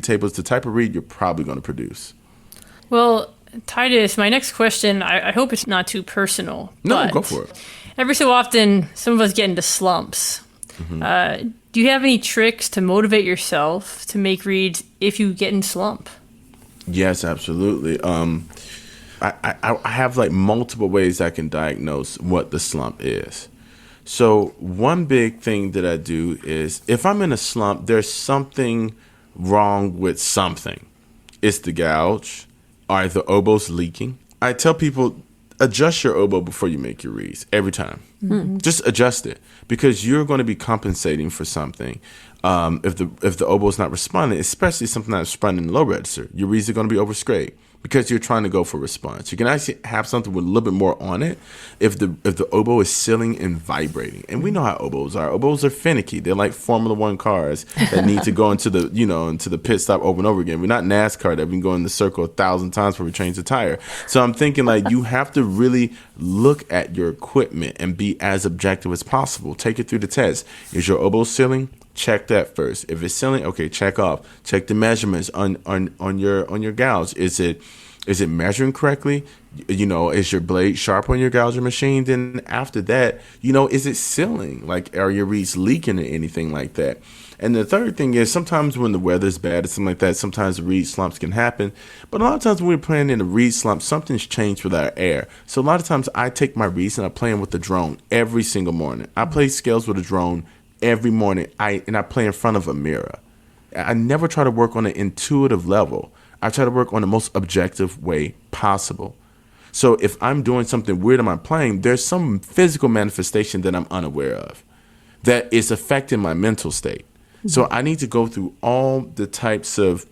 tables, the type of read you're probably going to produce. Well, Titus, my next question, I hope it's not too personal. No, go for it. Every so often, some of us get into slumps. Do you have any tricks to motivate yourself to make reads if you get in slump? Yes, absolutely. I have like multiple ways I can diagnose what the slump is. So one big thing that I do is if I'm in a slump, there's something wrong with something. It's the gouge. Are the oboes leaking? I tell people, adjust your oboe before you make your reeds every time. Mm-hmm. Just adjust it because you're going to be compensating for something. If the oboe is not responding, especially something that's responding in the low register, your reeds are going to be overscraped because you're trying to go for response. You can actually have something with a little bit more on it if the oboe is sealing and vibrating. And we know how oboes are. Oboes are finicky. They're like Formula One cars that need to go into the pit stop over and over again. We're not NASCAR that we can go in the circle 1,000 times before we change the tire. So I'm thinking like you have to really look at your equipment and be as objective as possible. Take it through the test. Is your oboe sealing? Check that first. If it's sealing, okay, check off. Check the measurements on your gouge. Is it measuring correctly? Is your blade sharp on your gouger machine? Then after that, is it sealing? Like, are your reeds leaking or anything like that? And the third thing is sometimes when the weather's bad or something like that, sometimes reed slumps can happen. But a lot of times when we're playing in a reed slump, something's changed with our air. So a lot of times I take my reeds and I play them with the drone every single morning. I play scales with a drone every morning. I play in front of a mirror. I never try to work on an intuitive level. I try to work on the most objective way possible. So if I'm doing something weird in my playing, there's some physical manifestation that I'm unaware of that is affecting my mental state. Mm-hmm. So I need to go through all the types of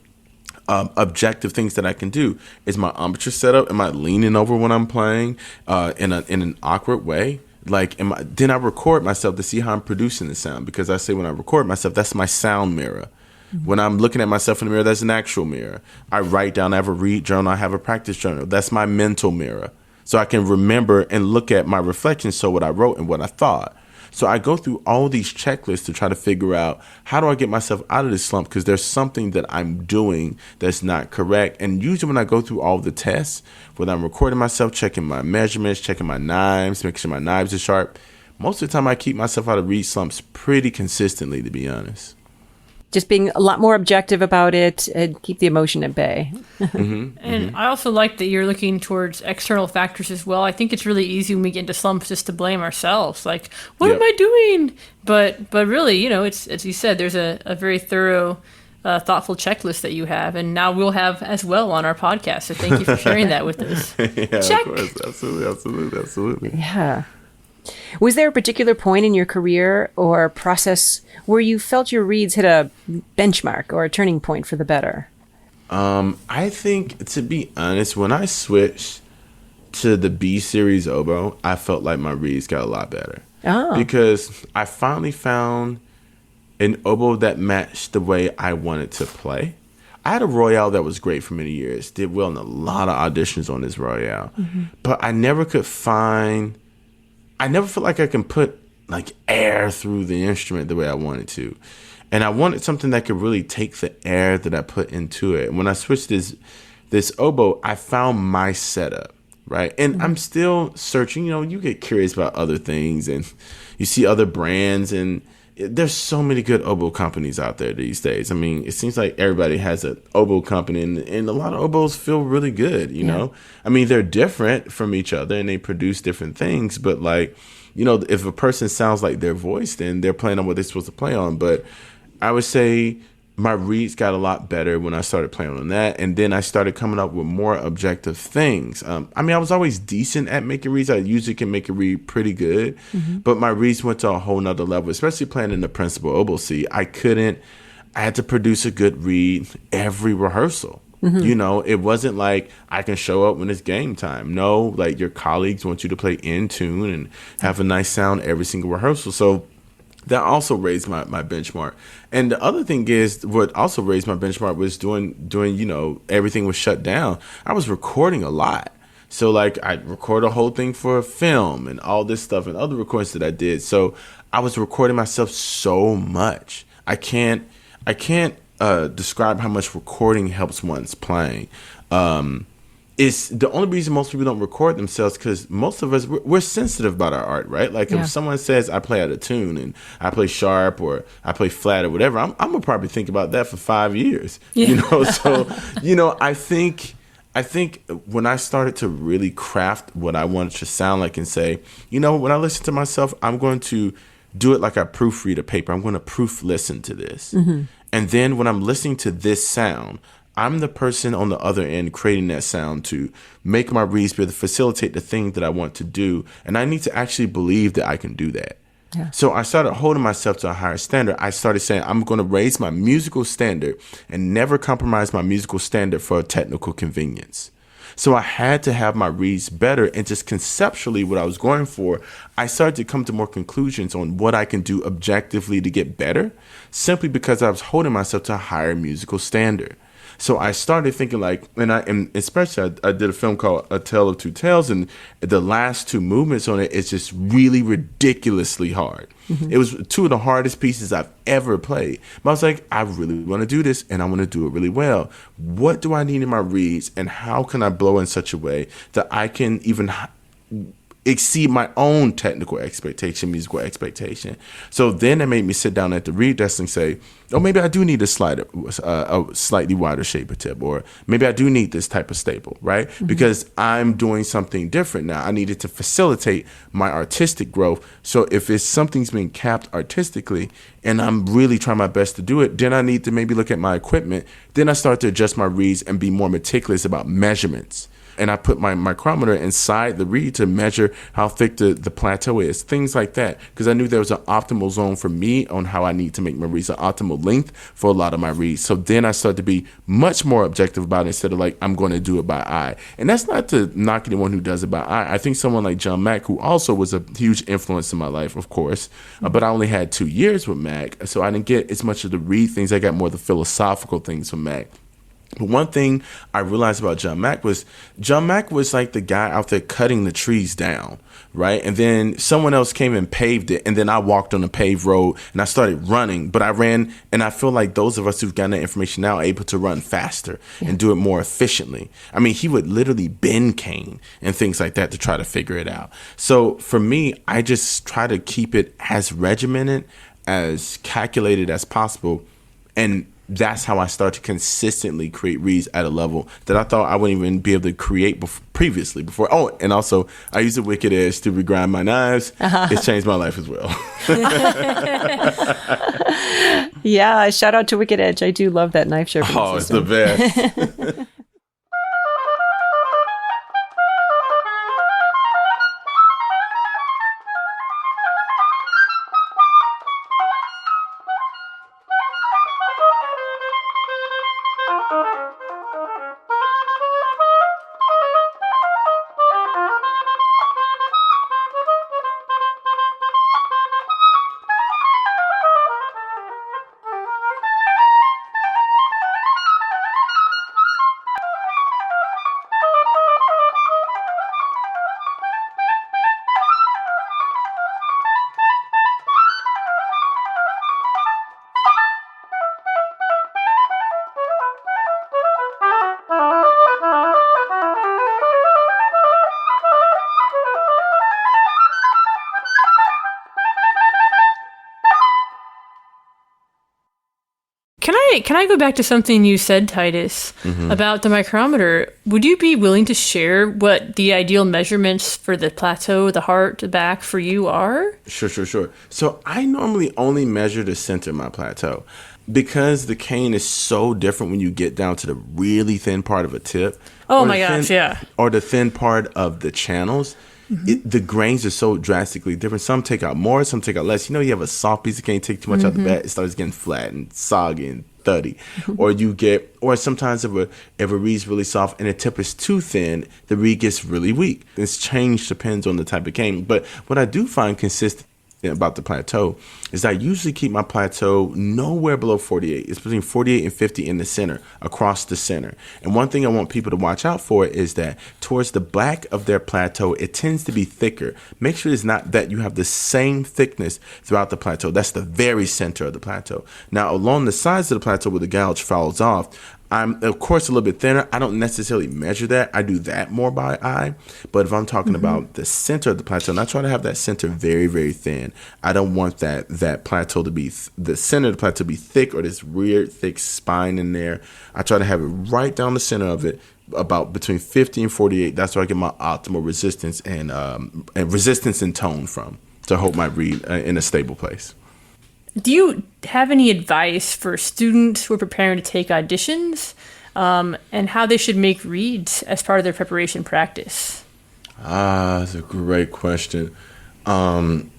objective things that I can do. Is my embouchure set up? Am I leaning over when I'm playing in an awkward way? Then I record myself to see how I'm producing the sound, because I say when I record myself, that's my sound mirror. Mm-hmm. When I'm looking at myself in the mirror, that's an actual mirror. I write down, I have a read journal, I have a practice journal. That's my mental mirror. So I can remember and look at my reflections, so what I wrote and what I thought. So I go through all these checklists to try to figure out how do I get myself out of this slump, because there's something that I'm doing that's not correct. And usually when I go through all the tests, when I'm recording myself, checking my measurements, checking my knives, making sure my knives are sharp, most of the time I keep myself out of reed slumps pretty consistently, to be honest. Just being a lot more objective about it and keep the emotion at bay. Mm-hmm, and I also like that you're looking towards external factors as well. I think it's really easy when we get into slumps just to blame ourselves. Like, what am I doing? But really, it's, as you said, there's a very thorough, thoughtful checklist that you have. And now we'll have as well on our podcast. So thank you for sharing that with us. Yeah, check. Of course. Absolutely. Yeah. Was there a particular point in your career or process where you felt your reads hit a benchmark or a turning point for the better? I think, to be honest, when I switched to the B series oboe, I felt like my reads got a lot better. Oh. Because I finally found an oboe that matched the way I wanted to play. I had a Royale that was great for many years. Did well in a lot of auditions on this Royale. Mm-hmm. But I never felt like I can put like air through the instrument the way I wanted to. And I wanted something that could really take the air that I put into it. And when I switched this oboe, I found my setup, right? And I'm still searching. You get curious about other things and you see other brands, and there's so many good oboe companies out there these days. I mean, it seems like everybody has an oboe company, and a lot of oboes feel really good, you know? I mean, they're different from each other and they produce different things, but if a person sounds like their voice, then they're playing on what they're supposed to play on. But I would say my reads got a lot better when I started playing on that. And then I started coming up with more objective things. I was always decent at making reads. I usually can make a read pretty good. Mm-hmm. But my reads went to a whole nother level, especially playing in the principal oboe C. I had to produce a good read every rehearsal. Mm-hmm. It wasn't like I can show up when it's game time. No, like your colleagues want you to play in tune and have a nice sound every single rehearsal. So that also raised my benchmark. And the other thing is, what also raised my benchmark was doing everything was shut down. I was recording a lot. So like I'd record a whole thing for a film and all this stuff and other recordings that I did. So I was recording myself so much. I can't describe how much recording helps one's playing. It's the only reason most people don't record themselves because most of us, we're sensitive about our art, right? Like if someone says I play out of tune and I play sharp or I play flat or whatever, I'm gonna probably think about that for 5 years. So I think when I started to really craft what I wanted to sound like and say, when I listen to myself, I'm going to do it like I proofread a paper. I'm going to proof listen to this. And then when I'm listening to this sound, I'm the person on the other end creating that sound to make my reads be able to facilitate the thing that I want to do. And I need to actually believe that I can do that. Yeah. So I started holding myself to a higher standard. I started saying I'm going to raise my musical standard and never compromise my musical standard for a technical convenience. So I had to have my reads better, and just conceptually what I was going for, I started to come to more conclusions on what I can do objectively to get better, simply because I was holding myself to a higher musical standard. So I started thinking like, and especially I did a film called A Tale of Two Tales, and the last two movements on it is just really ridiculously hard. It was two of the hardest pieces I've ever played. But I was like, I really want to do this, and I want to do it really well. What do I need in my reads, and how can I blow in such a way that I can even exceed my own technical expectation, musical expectation? So then it made me sit down at the read desk and say, oh, maybe I do need a slightly wider shaper tip, or maybe I do need this type of staple, right? Because I'm doing something different now. I needed to facilitate my artistic growth. So if it's something's being capped artistically and I'm really trying my best to do it, then I need to maybe look at my equipment. Then I start to adjust my reads and be more meticulous about measurements. And I put my micrometer inside the reed to measure how thick the plateau is, things like that. Because I knew there was an optimal zone for me on how I need to make my reeds, an optimal length for a lot of my reeds. So then I started to be much more objective about it instead of like, I'm going to do it by eye. And that's not to knock anyone who does it by eye. I think someone like John Mack, who also was a huge influence in my life, of course, but I only had 2 years with Mack, so I didn't get as much of the reed things. I got more of the philosophical things from Mack. But one thing I realized about John Mack was like the guy out there cutting the trees down, right? And then someone else came and paved it, and then I walked on the paved road and I started running. But I ran, and I feel like those of us who've gotten that information now are able to run faster and do it more efficiently. I mean, he would literally bend cane and things like that to try to figure it out. So for me, I just try to keep it as regimented, as calculated as possible, and that's how I start to consistently create reads at a level that I thought I wouldn't even be able to create previously. Oh, and also I use a Wicked Edge to regrind my knives. It's changed my life as well. Yeah, shout out to Wicked Edge. I do love that knife sharpening system. It's the best. Can I go back to something you said, Titus, about the micrometer? Would you be willing to share what the ideal measurements for the plateau, the heart, the back for you are? Sure. So I normally only measure the center of my plateau because the cane is so different when you get down to the really thin part of a tip. Oh my gosh, yeah. Or the thin part of the channels. The grains are so drastically different. Some take out more, some take out less. You have a soft piece of cane, take too much out the bat, it starts getting flat and soggy and thuddy. Or sometimes if a reed's really soft and the tip is too thin, the reed gets really weak. This change depends on the type of cane. But what I do find consistent about the plateau is I usually keep my plateau nowhere below 48. It's between 48 and 50 in the center, across the center. And one thing I want people to watch out for is that towards the back of their plateau, it tends to be thicker. Make sure it's not that you have the same thickness throughout the plateau. That's the very center of the plateau. Now, along the sides of the plateau where the gouge falls off, I'm, of course, a little bit thinner. I don't necessarily measure that. I do that more by eye. But if I'm talking about the center of the plateau, and I try to have that center very, very thin. I don't want that plateau to be, the center of the plateau to be thick or this weird, thick spine in there. I try to have it right down the center of it, about between 50 and 48. That's where I get my optimal resistance and resistance and tone from to hold my reed in a stable place. Do you have any advice for students who are preparing to take auditions and how they should make reads as part of their preparation practice? That's a great question. When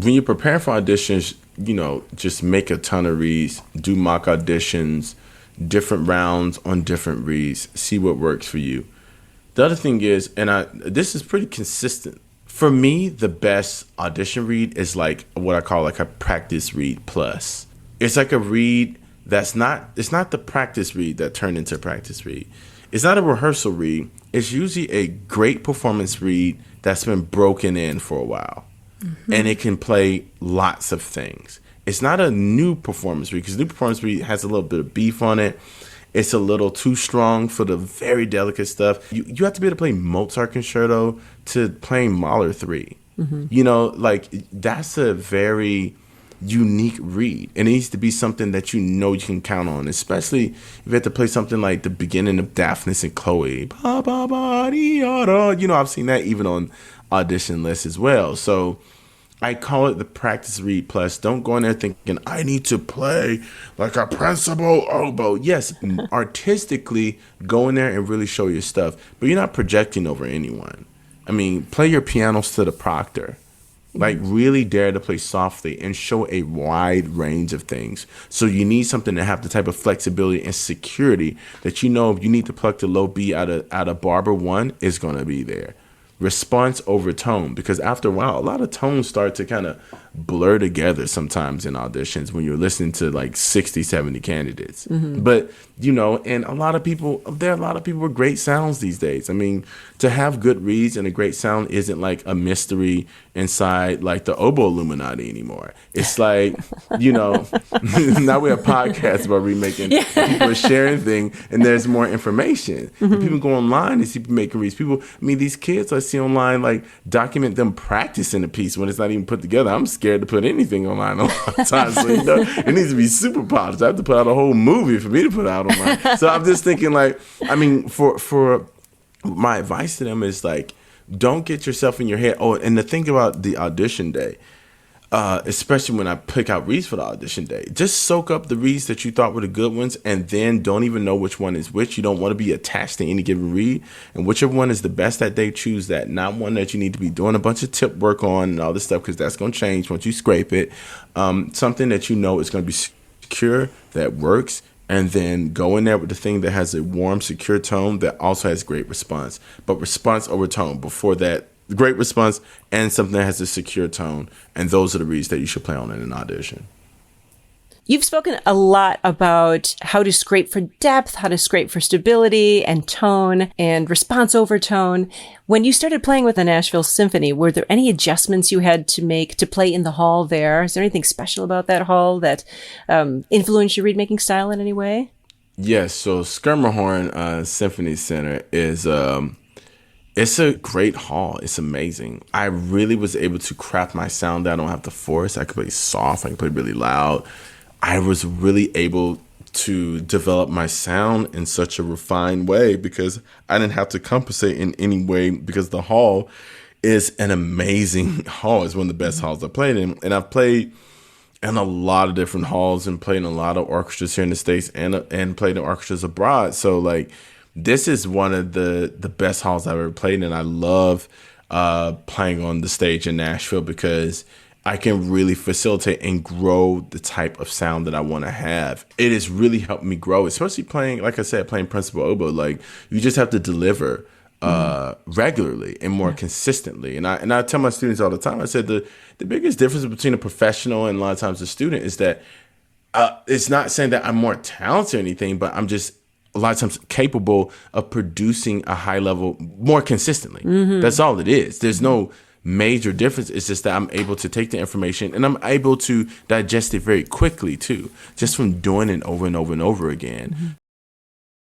you prepare for auditions, just make a ton of reads, do mock auditions, different rounds on different reads, see what works for you. The other thing is, and this is pretty consistent. For me, the best audition read is like what I call like a practice read plus. It's like a read it's not the practice read that turned into a practice read. It's not a rehearsal read. It's usually a great performance read that's been broken in for a while. Mm-hmm. And it can play lots of things. It's not a new performance read because new performance read has a little bit of beef on it. It's a little too strong for the very delicate stuff. You have to be able to play Mozart Concerto to playing Mahler 3. Mm-hmm. That's a very unique read. It needs to be something that you can count on, especially if you have to play something like the beginning of Daphnis and Chloe. Ba, ba, ba, dee, da, da. I've seen that even on audition lists as well. So I call it the practice read plus. Don't go in there thinking, I need to play like a principal oboe. Yes, artistically, go in there and really show your stuff. But you're not projecting over anyone. I mean, play your pianos to the proctor. Like, really dare to play softly and show a wide range of things. So you need something to have the type of flexibility and security that if you need to pluck the low B out of Barber 1, is going to be there. Response over tone, because after a while, a lot of tones start to kind of blur together sometimes in auditions when you're listening to like 60, 70 candidates. Mm-hmm. But, and there are a lot of people with great sounds these days. I mean, to have good reads and a great sound isn't like a mystery inside like the oboe Illuminati anymore. It's like, now we have podcasts about remaking. Yeah. People are sharing things and there's more information. Mm-hmm. People go online and see people making reads. These kids I see online like document them practicing a piece when it's not even put together. I'm scared to put anything online a lot of times. So, it needs to be super polished. I have to put out a whole movie for me to put out online. So I'm just thinking for my advice to them is like, don't get yourself in your head. Oh, and to think about the audition day, especially when I pick out reads for the audition day, just soak up the reads that you thought were the good ones and then don't even know which one is which. You don't want to be attached to any given read, and whichever one is the best that day, choose that. Not one that you need to be doing a bunch of tip work on and all this stuff, because that's going to change once you scrape it. Something that is going to be secure, that works, and then go in there with the thing that has a warm, secure tone that also has great response. But response over tone. Before that, great response and something that has a secure tone. And those are the reads that you should play on in an audition. You've spoken a lot about how to scrape for depth, how to scrape for stability and tone and response over tone. When you started playing with the Nashville Symphony, were there any adjustments you had to make to play in the hall there? Is there anything special about that hall that influenced your reed-making style in any way? Yes. So Schermerhorn Symphony Center is it's a great hall. It's amazing. I really was able to craft my sound that I don't have to force. I could play soft. I could play really loud. I was really able to develop my sound in such a refined way because I didn't have to compensate in any way, because the hall is an amazing hall. It's one of the best halls I've played in. And I've played in a lot of different halls and played in a lot of orchestras here in the States and played in orchestras abroad. So like, this is one of the best halls I've ever played in. And I love playing on the stage in Nashville because I can really facilitate and grow the type of sound that I want to have. It has really helped me grow, especially playing, like I said, playing principal oboe. Like, you just have to deliver regularly and more consistently. And I tell my students all the time, I said the biggest difference between a professional and a lot of times a student is that it's not saying that I'm more talented or anything, but I'm just a lot of times capable of producing a high level more consistently. That's all it is. There's no major difference. It's just that I'm able to take the information and I'm able to digest it very quickly too, just from doing it over and over and over again.